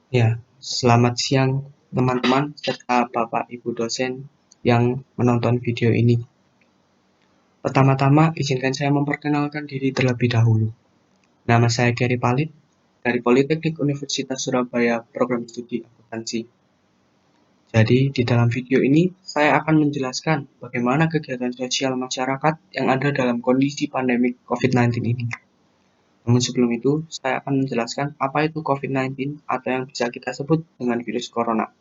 Ya, selamat siang teman-teman serta Bapak Ibu dosen yang menonton video ini. Pertama-tama, izinkan saya memperkenalkan diri terlebih dahulu. Nama saya Gary Palit dari Politeknik Universitas Surabaya, Program Studi Akuntansi. Jadi, di dalam video ini, saya akan menjelaskan bagaimana kegiatan sosial masyarakat yang ada dalam kondisi pandemi COVID-19 ini. Namun sebelum itu, saya akan menjelaskan apa itu COVID-19 atau yang bisa kita sebut dengan virus corona.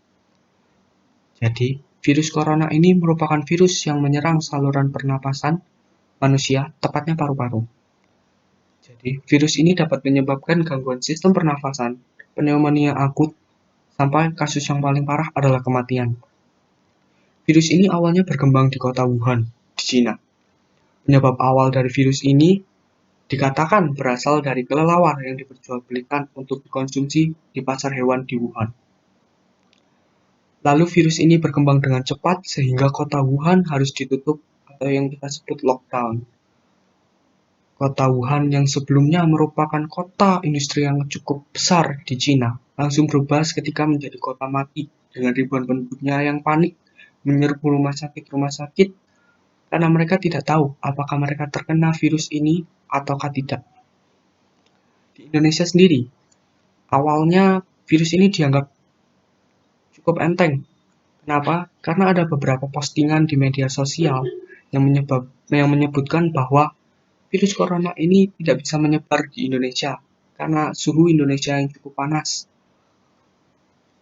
Jadi, virus corona ini merupakan virus yang menyerang saluran pernapasan manusia, tepatnya paru-paru. Jadi, virus ini dapat menyebabkan gangguan sistem pernafasan, pneumonia akut, sampai kasus yang paling parah adalah kematian. Virus ini awalnya berkembang di kota Wuhan, di Cina. Penyebab awal dari virus ini dikatakan berasal dari kelelawar yang diperjualbelikan untuk dikonsumsi di pasar hewan di Wuhan. Lalu virus ini berkembang dengan cepat sehingga kota Wuhan harus ditutup atau yang kita sebut lockdown. Kota Wuhan yang sebelumnya merupakan kota industri yang cukup besar di Cina, langsung berubah seketika menjadi kota mati dengan ribuan penduduknya yang panik menyerbu rumah sakit karena mereka tidak tahu apakah mereka terkena virus ini ataukah tidak. Di Indonesia sendiri, awalnya virus ini dianggap cukup enteng. Kenapa? Karena ada beberapa postingan di media sosial yang menyebutkan bahwa virus corona ini tidak bisa menyebar di Indonesia karena suhu Indonesia yang cukup panas.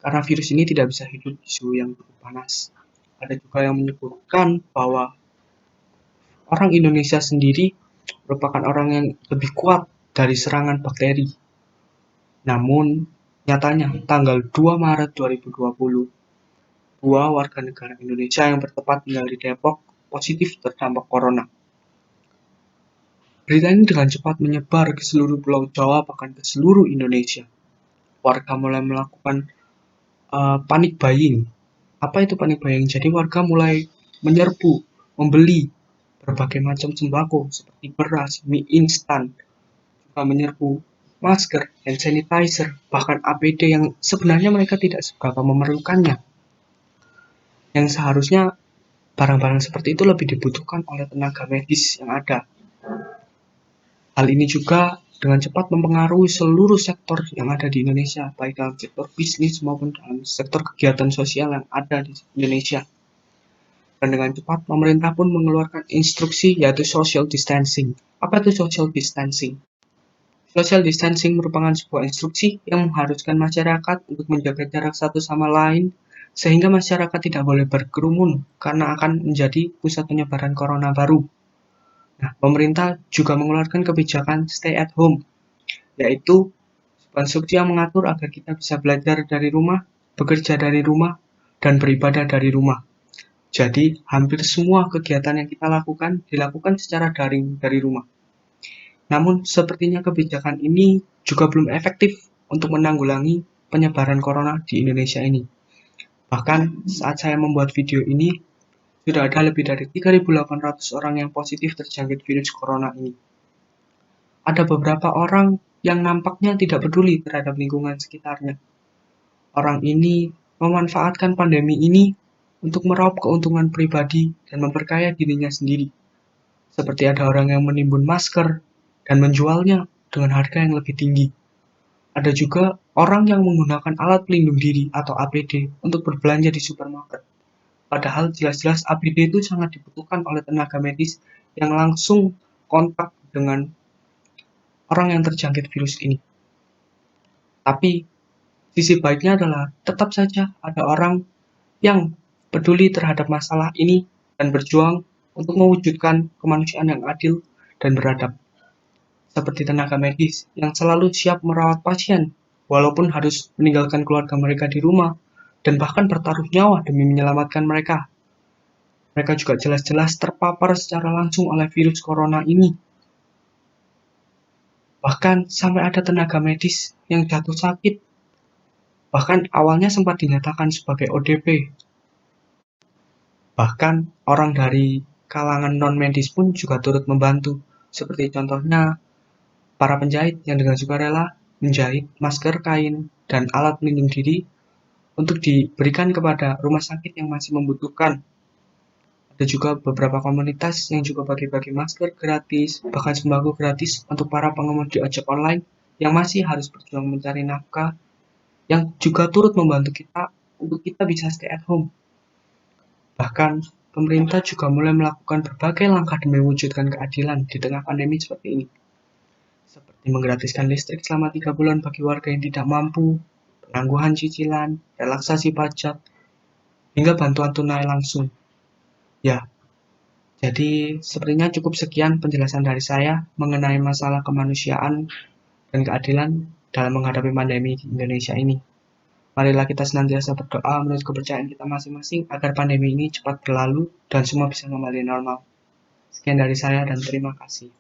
Karena virus ini tidak bisa hidup di suhu yang cukup panas. Ada juga yang menyebutkan bahwa orang Indonesia sendiri merupakan orang yang lebih kuat dari serangan bakteri. Namun, nyatanya tanggal 2 Maret 2020, dua warga negara Indonesia yang bertempat tinggal di Depok positif terdampak corona. Berita ini dengan cepat menyebar ke seluruh Pulau Jawa, bahkan ke seluruh Indonesia. Warga mulai melakukan panic buying. Apa itu panic buying? Jadi warga mulai menyerbu, membeli berbagai macam sembako seperti beras, mie instan, juga menyerbu masker, hand sanitizer, bahkan APD yang sebenarnya mereka tidak seberapa memerlukannya. Yang seharusnya barang-barang seperti itu lebih dibutuhkan oleh tenaga medis yang ada. Hal ini juga dengan cepat mempengaruhi seluruh sektor yang ada di Indonesia, baik dalam sektor bisnis maupun dalam sektor kegiatan sosial yang ada di Indonesia. Dan dengan cepat, pemerintah pun mengeluarkan instruksi yaitu social distancing. Apa itu social distancing? Social distancing merupakan sebuah instruksi yang mengharuskan masyarakat untuk menjaga jarak satu sama lain sehingga masyarakat tidak boleh berkerumun karena akan menjadi pusat penyebaran corona baru. Nah, pemerintah juga mengeluarkan kebijakan stay at home, yaitu sebuah instruksi yang mengatur agar kita bisa belajar dari rumah, bekerja dari rumah, dan beribadah dari rumah. Jadi, hampir semua kegiatan yang kita lakukan dilakukan secara daring dari rumah. Namun, sepertinya kebijakan ini juga belum efektif untuk menanggulangi penyebaran corona di Indonesia ini. Bahkan, saat saya membuat video ini, sudah ada lebih dari 3.800 orang yang positif terjangkit virus corona ini. Ada beberapa orang yang nampaknya tidak peduli terhadap lingkungan sekitarnya. Orang ini memanfaatkan pandemi ini untuk meraup keuntungan pribadi dan memperkaya dirinya sendiri. Seperti ada orang yang menimbun masker dan menjualnya dengan harga yang lebih tinggi. Ada juga orang yang menggunakan alat pelindung diri atau APD untuk berbelanja di supermarket. Padahal jelas-jelas APD itu sangat dibutuhkan oleh tenaga medis yang langsung kontak dengan orang yang terjangkit virus ini. Tapi sisi baiknya adalah tetap saja ada orang yang peduli terhadap masalah ini dan berjuang untuk mewujudkan kemanusiaan yang adil dan beradab. Seperti tenaga medis yang selalu siap merawat pasien walaupun harus meninggalkan keluarga mereka di rumah dan bahkan bertaruh nyawa demi menyelamatkan mereka. Mereka juga jelas-jelas terpapar secara langsung oleh virus corona ini. Bahkan sampai ada tenaga medis yang jatuh sakit. Bahkan awalnya sempat dinyatakan sebagai ODP. Bahkan orang dari kalangan non-medis pun juga turut membantu. Seperti contohnya para penjahit yang dengan sukarela menjahit masker kain dan alat pelindung diri untuk diberikan kepada rumah sakit yang masih membutuhkan. Ada juga beberapa komunitas yang juga bagi-bagi masker gratis, bahkan sembako gratis untuk para pengemudi ojek online yang masih harus berjuang mencari nafkah, yang juga turut membantu kita untuk kita bisa stay at home. Bahkan, pemerintah juga mulai melakukan berbagai langkah demi mewujudkan keadilan di tengah pandemi seperti ini, seperti menggratiskan listrik selama 3 bulan bagi warga yang tidak mampu, penangguhan cicilan, relaksasi pajak, hingga bantuan tunai langsung. Ya, jadi sepertinya cukup sekian penjelasan dari saya mengenai masalah kemanusiaan dan keadilan dalam menghadapi pandemi di Indonesia ini. Marilah kita senantiasa berdoa menurut kepercayaan kita masing-masing agar pandemi ini cepat berlalu dan semua bisa kembali normal. Sekian dari saya dan terima kasih.